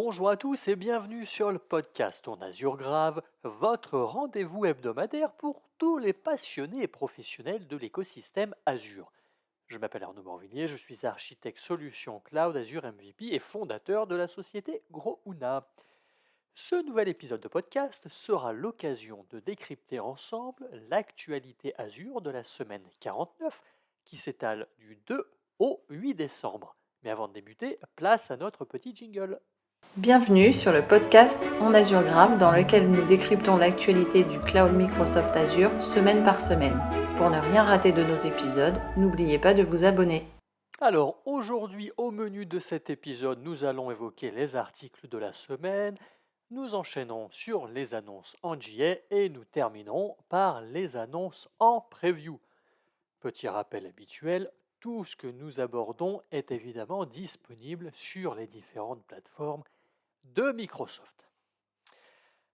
Bonjour à tous et bienvenue sur le podcast On Azure Grave, votre rendez-vous hebdomadaire pour tous les passionnés et professionnels de l'écosystème Azure. Je m'appelle Arnaud Morvillier, je suis architecte solution cloud Azure MVP et fondateur de la société Grouna. Ce nouvel épisode de podcast sera l'occasion de décrypter ensemble l'actualité Azure de la semaine 49 qui s'étale du 2 au 8 décembre. Mais avant de débuter, place à notre petit jingle. Bienvenue sur le podcast On Azure Grave dans lequel nous décryptons l'actualité du cloud Microsoft Azure semaine par semaine. Pour ne rien rater de nos épisodes, n'oubliez pas de vous abonner. Alors aujourd'hui au menu de cet épisode, nous allons évoquer les articles de la semaine, nous enchaînons sur les annonces en JA et nous terminerons par les annonces en preview. Petit rappel habituel, tout ce que nous abordons est évidemment disponible sur les différentes plateformes de Microsoft.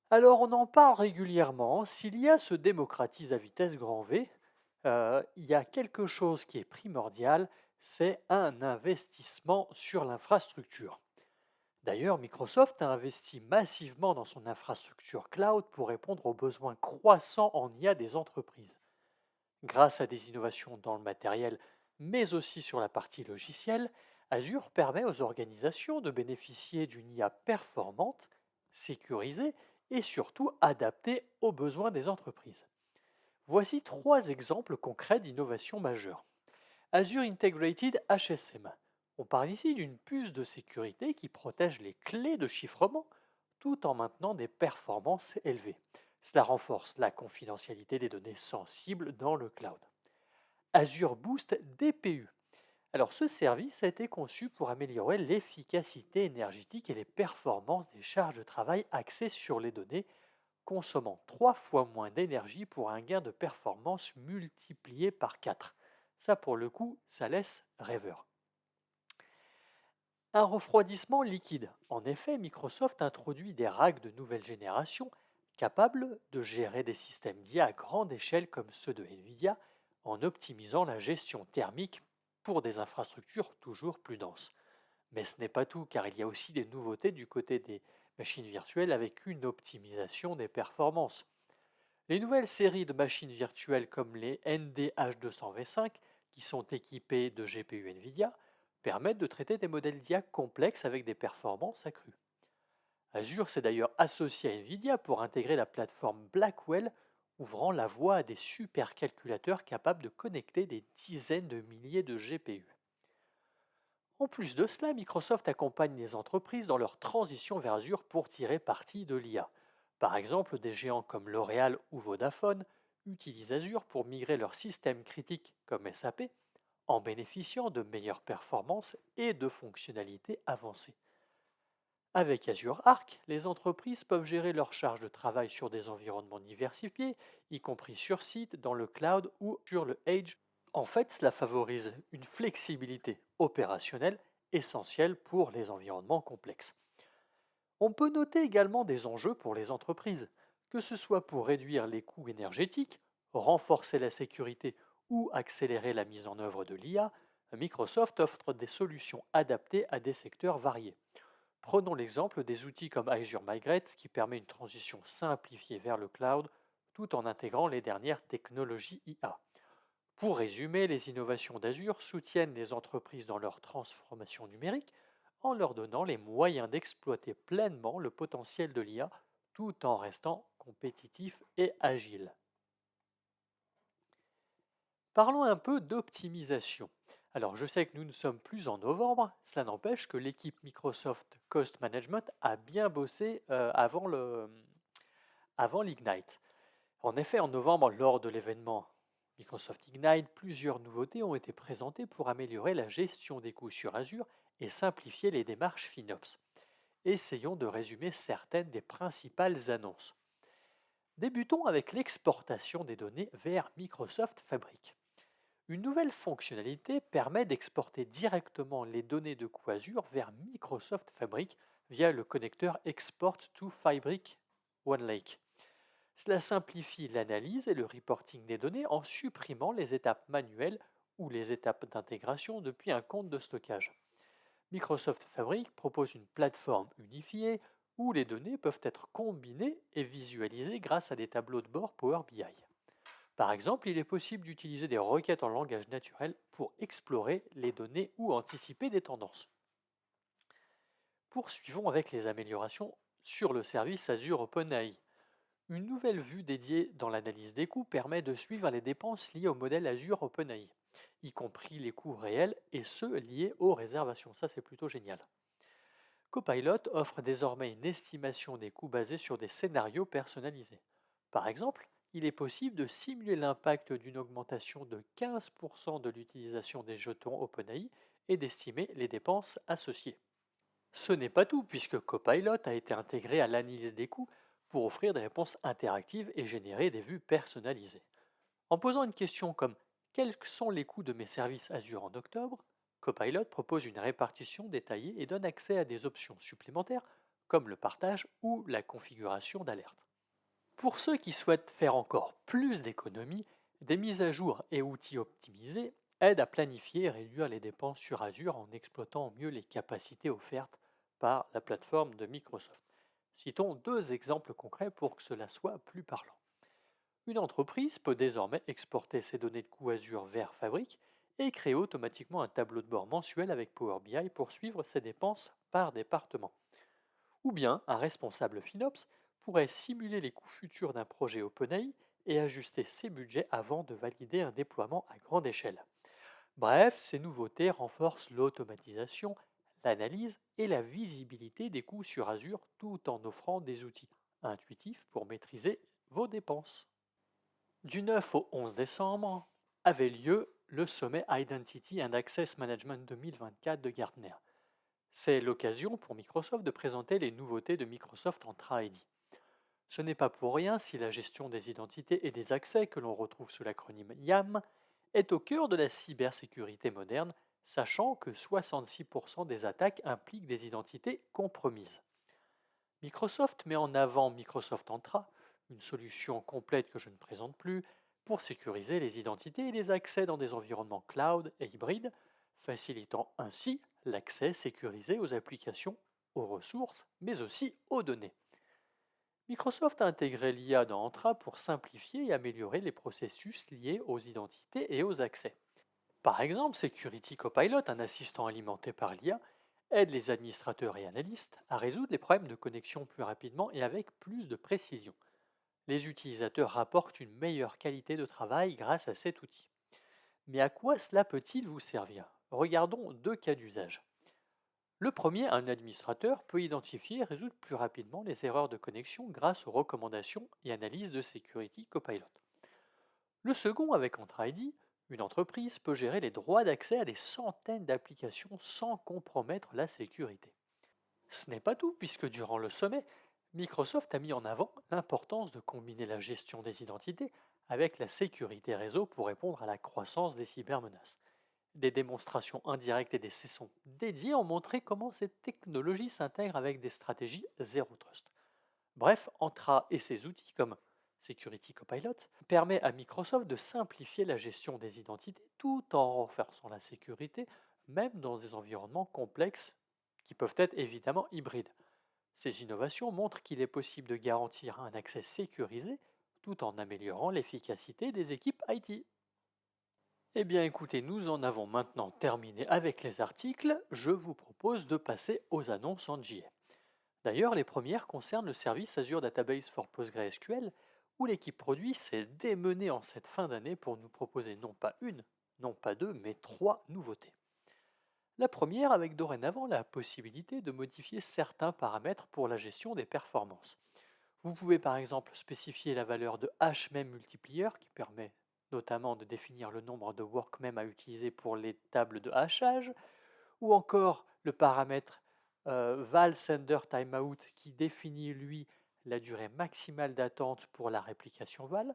Alors on en parle régulièrement, s'il y a se démocratise à vitesse grand V, il y a quelque chose qui est primordial, c'est un investissement sur l'infrastructure. D'ailleurs, Microsoft a investi massivement dans son infrastructure cloud pour répondre aux besoins croissants en IA des entreprises. Grâce à des innovations dans le matériel, mais aussi sur la partie logicielle, Azure permet aux organisations de bénéficier d'une IA performante, sécurisée et surtout adaptée aux besoins des entreprises. Voici trois exemples concrets d'innovation majeure. Azure Integrated HSM. On parle ici d'une puce de sécurité qui protège les clés de chiffrement tout en maintenant des performances élevées. Cela renforce la confidentialité des données sensibles dans le cloud. Azure Boost DPU. Alors ce service a été conçu pour améliorer l'efficacité énergétique et les performances des charges de travail axées sur les données, consommant 3 fois moins d'énergie pour un gain de performance multiplié par 4. Ça, pour le coup, ça laisse rêveur. Un refroidissement liquide. En effet, Microsoft introduit des racks de nouvelle génération capables de gérer des systèmes d'IA à grande échelle comme ceux de Nvidia en optimisant la gestion thermique pour des infrastructures toujours plus denses. Mais ce n'est pas tout, car il y a aussi des nouveautés du côté des machines virtuelles avec une optimisation des performances. Les nouvelles séries de machines virtuelles comme les NDH200V5, qui sont équipées de GPU NVIDIA, permettent de traiter des modèles d'IA complexes avec des performances accrues. Azure s'est d'ailleurs associé à NVIDIA pour intégrer la plateforme Blackwell, ouvrant la voie à des supercalculateurs capables de connecter des dizaines de milliers de GPU. En plus de cela, Microsoft accompagne les entreprises dans leur transition vers Azure pour tirer parti de l'IA. Par exemple, des géants comme L'Oréal ou Vodafone utilisent Azure pour migrer leurs systèmes critiques comme SAP en bénéficiant de meilleures performances et de fonctionnalités avancées. Avec Azure Arc, les entreprises peuvent gérer leurs charges de travail sur des environnements diversifiés, y compris sur site, dans le cloud ou sur le Edge. En fait, cela favorise une flexibilité opérationnelle essentielle pour les environnements complexes. On peut noter également des enjeux pour les entreprises, que ce soit pour réduire les coûts énergétiques, renforcer la sécurité ou accélérer la mise en œuvre de l'IA. Microsoft offre des solutions adaptées à des secteurs variés. Prenons l'exemple des outils comme Azure Migrate qui permet une transition simplifiée vers le cloud tout en intégrant les dernières technologies IA. Pour résumer, les innovations d'Azure soutiennent les entreprises dans leur transformation numérique en leur donnant les moyens d'exploiter pleinement le potentiel de l'IA tout en restant compétitifs et agiles. Parlons un peu d'optimisation. Alors je sais que nous ne sommes plus en novembre, cela n'empêche que l'équipe Microsoft Cost Management a bien bossé avant l'Ignite. En effet, en novembre, lors de l'événement Microsoft Ignite, plusieurs nouveautés ont été présentées pour améliorer la gestion des coûts sur Azure et simplifier les démarches FinOps. Essayons de résumer certaines des principales annonces. Débutons avec l'exportation des données vers Microsoft Fabric. Une nouvelle fonctionnalité permet d'exporter directement les données de coûts Azure vers Microsoft Fabric via le connecteur Export to Fabric OneLake. Cela simplifie l'analyse et le reporting des données en supprimant les étapes manuelles ou les étapes d'intégration depuis un compte de stockage. Microsoft Fabric propose une plateforme unifiée où les données peuvent être combinées et visualisées grâce à des tableaux de bord Power BI. Par exemple, il est possible d'utiliser des requêtes en langage naturel pour explorer les données ou anticiper des tendances. Poursuivons avec les améliorations sur le service Azure OpenAI. Une nouvelle vue dédiée dans l'analyse des coûts permet de suivre les dépenses liées au modèle Azure OpenAI, y compris les coûts réels et ceux liés aux réservations. Ça, c'est plutôt génial. Copilot offre désormais une estimation des coûts basée sur des scénarios personnalisés. Par exemple, il est possible de simuler l'impact d'une augmentation de 15% de l'utilisation des jetons OpenAI et d'estimer les dépenses associées. Ce n'est pas tout, puisque Copilot a été intégré à l'analyse des coûts pour offrir des réponses interactives et générer des vues personnalisées. En posant une question comme quels sont les coûts de mes services Azure en octobre, Copilot propose une répartition détaillée et donne accès à des options supplémentaires comme le partage ou la configuration d'alerte. Pour ceux qui souhaitent faire encore plus d'économies, des mises à jour et outils optimisés aident à planifier et réduire les dépenses sur Azure en exploitant au mieux les capacités offertes par la plateforme de Microsoft. Citons deux exemples concrets pour que cela soit plus parlant. Une entreprise peut désormais exporter ses données de coûts Azure vers Fabric et créer automatiquement un tableau de bord mensuel avec Power BI pour suivre ses dépenses par département. Ou bien un responsable FinOps pourrait simuler les coûts futurs d'un projet OpenAI et ajuster ses budgets avant de valider un déploiement à grande échelle. Bref, ces nouveautés renforcent l'automatisation, l'analyse et la visibilité des coûts sur Azure tout en offrant des outils intuitifs pour maîtriser vos dépenses. Du 9 au 11 décembre avait lieu le sommet Identity and Access Management 2024 de Gartner. C'est l'occasion pour Microsoft de présenter les nouveautés de Microsoft Entra ID. Ce n'est pas pour rien si la gestion des identités et des accès que l'on retrouve sous l'acronyme YAM est au cœur de la cybersécurité moderne, sachant que 66% des attaques impliquent des identités compromises. Microsoft met en avant Microsoft Entra, une solution complète que je ne présente plus, pour sécuriser les identités et les accès dans des environnements cloud et hybrides, facilitant ainsi l'accès sécurisé aux applications, aux ressources, mais aussi aux données. Microsoft a intégré l'IA dans Entra pour simplifier et améliorer les processus liés aux identités et aux accès. Par exemple, Security Copilot, un assistant alimenté par l'IA, aide les administrateurs et analystes à résoudre les problèmes de connexion plus rapidement et avec plus de précision. Les utilisateurs rapportent une meilleure qualité de travail grâce à cet outil. Mais à quoi cela peut-il vous servir? Regardons deux cas d'usage. Le premier, un administrateur peut identifier et résoudre plus rapidement les erreurs de connexion grâce aux recommandations et analyses de Security Copilot. Le second, avec Entra ID, une entreprise peut gérer les droits d'accès à des centaines d'applications sans compromettre la sécurité. Ce n'est pas tout, puisque durant le sommet, Microsoft a mis en avant l'importance de combiner la gestion des identités avec la sécurité réseau pour répondre à la croissance des cybermenaces. Des démonstrations indirectes et des sessions dédiées ont montré comment cette technologie s'intègre avec des stratégies zéro trust. Bref, Entra et ses outils comme Security Copilot permet à Microsoft de simplifier la gestion des identités tout en renforçant la sécurité, même dans des environnements complexes qui peuvent être évidemment hybrides. Ces innovations montrent qu'il est possible de garantir un accès sécurisé tout en améliorant l'efficacité des équipes IT. Eh bien écoutez, nous en avons maintenant terminé avec les articles, je vous propose de passer aux annonces en JA. D'ailleurs, les premières concernent le service Azure Database for PostgreSQL, où l'équipe produit s'est démenée en cette fin d'année pour nous proposer non pas une, non pas deux, mais trois nouveautés. La première avec dorénavant la possibilité de modifier certains paramètres pour la gestion des performances. Vous pouvez par exemple spécifier la valeur de HMEM multiplier qui permet notamment de définir le nombre de workmem à utiliser pour les tables de hachage, ou encore le paramètre val sender timeout qui définit lui la durée maximale d'attente pour la réplication val,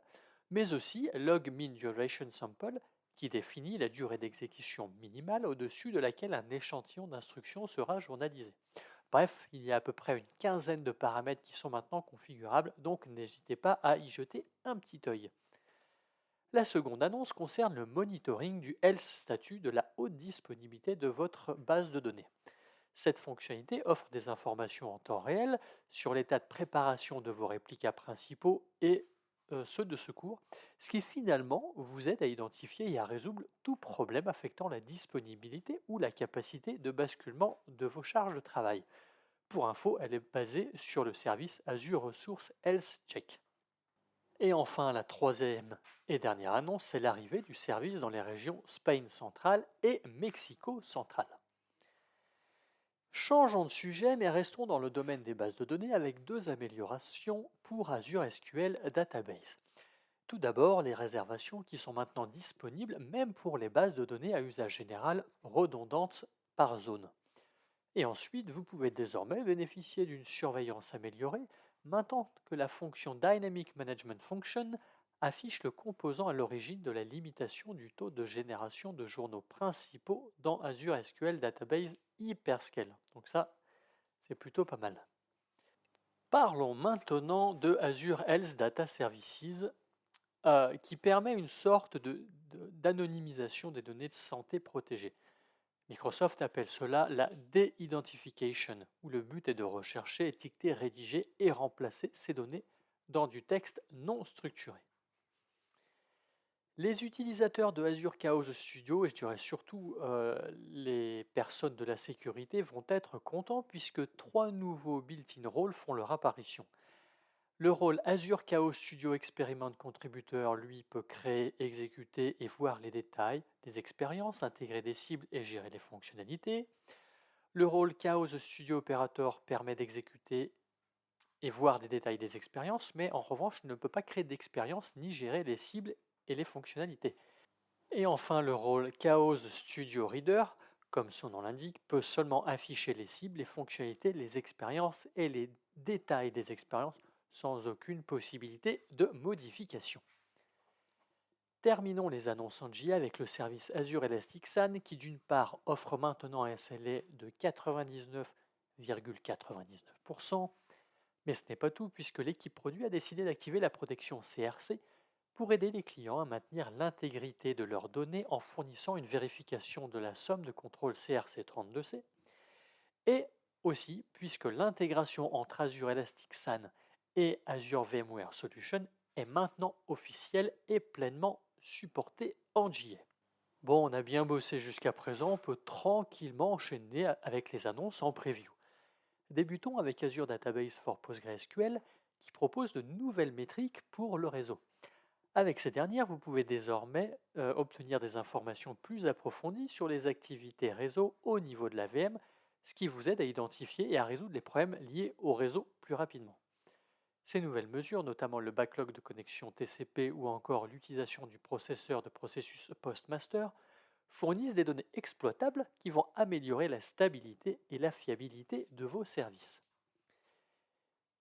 mais aussi log min duration sample qui définit la durée d'exécution minimale au-dessus de laquelle un échantillon d'instructions sera journalisé. Bref, il y a à peu près une quinzaine de paramètres qui sont maintenant configurables, donc n'hésitez pas à y jeter un petit œil. La seconde annonce concerne le monitoring du health statut de la haute disponibilité de votre base de données. Cette fonctionnalité offre des informations en temps réel sur l'état de préparation de vos réplicas principaux et ceux de secours, ce qui finalement vous aide à identifier et à résoudre tout problème affectant la disponibilité ou la capacité de basculement de vos charges de travail. Pour info, elle est basée sur le service Azure Resource Health Check. Et enfin, la troisième et dernière annonce, c'est l'arrivée du service dans les régions Spain centrale et Mexico centrale. Changeons de sujet, mais restons dans le domaine des bases de données avec deux améliorations pour Azure SQL Database. Tout d'abord, les réservations qui sont maintenant disponibles même pour les bases de données à usage général redondantes par zone. Et ensuite, vous pouvez désormais bénéficier d'une surveillance améliorée maintenant que la fonction Dynamic Management Function affiche le composant à l'origine de la limitation du taux de génération de journaux principaux dans Azure SQL Database Hyperscale. Donc ça, c'est plutôt pas mal. Parlons maintenant de Azure Health Data Services qui permet une sorte d'anonymisation des données de santé protégées. Microsoft appelle cela la de-identification, où le but est de rechercher, étiqueter, rédiger et remplacer ces données dans du texte non structuré. Les utilisateurs de Azure Chaos Studio, et je dirais surtout les personnes de la sécurité, vont être contents puisque trois nouveaux built-in roles font leur apparition. Le rôle Azure Chaos Studio Experiment Contributor, lui, peut créer, exécuter et voir les détails des expériences, intégrer des cibles et gérer les fonctionnalités. Le rôle Chaos Studio Operator permet d'exécuter et voir les détails des expériences, mais en revanche ne peut pas créer d'expérience ni gérer les cibles et les fonctionnalités. Et enfin, le rôle Chaos Studio Reader, comme son nom l'indique, peut seulement afficher les cibles, les fonctionnalités, les expériences et les détails des expériences sans aucune possibilité de modification. Terminons les annonces en JA avec le service Azure Elastic SAN qui d'une part offre maintenant un SLA de 99,99%, mais ce n'est pas tout puisque l'équipe produit a décidé d'activer la protection CRC pour aider les clients à maintenir l'intégrité de leurs données en fournissant une vérification de la somme de contrôle CRC32C et aussi puisque l'intégration entre Azure Elastic SAN et Azure VMware Solution est maintenant officielle et pleinement supportée en JA. Bon, on a bien bossé jusqu'à présent, on peut tranquillement enchaîner avec les annonces en preview. Débutons avec Azure Database for PostgreSQL qui propose de nouvelles métriques pour le réseau. Avec ces dernières, vous pouvez désormais obtenir des informations plus approfondies sur les activités réseau au niveau de la VM, ce qui vous aide à identifier et à résoudre les problèmes liés au réseau plus rapidement. Ces nouvelles mesures, notamment le backlog de connexion TCP ou encore l'utilisation du processeur de processus postmaster, fournissent des données exploitables qui vont améliorer la stabilité et la fiabilité de vos services.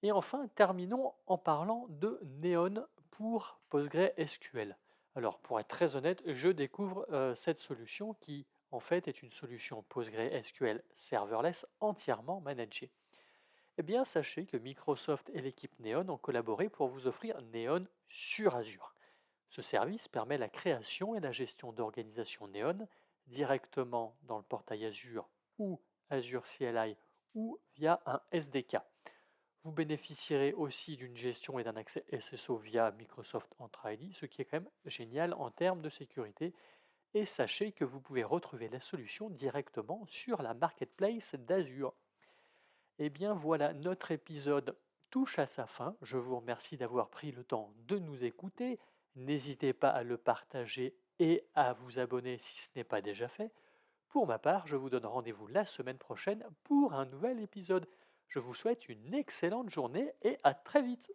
Et enfin, terminons en parlant de Neon pour PostgreSQL. Alors, pour être très honnête, je découvre cette solution qui, en fait, est une solution PostgreSQL serverless entièrement managée. Eh bien, sachez que Microsoft et l'équipe Neon ont collaboré pour vous offrir Neon sur Azure. Ce service permet la création et la gestion d'organisations Neon directement dans le portail Azure ou Azure CLI ou via un SDK. Vous bénéficierez aussi d'une gestion et d'un accès SSO via Microsoft Entra ID, ce qui est quand même génial en termes de sécurité. Et sachez que vous pouvez retrouver la solution directement sur la marketplace d'Azure. Et bien voilà, notre épisode touche à sa fin. Je vous remercie d'avoir pris le temps de nous écouter. N'hésitez pas à le partager et à vous abonner si ce n'est pas déjà fait. Pour ma part, je vous donne rendez-vous la semaine prochaine pour un nouvel épisode. Je vous souhaite une excellente journée et à très vite.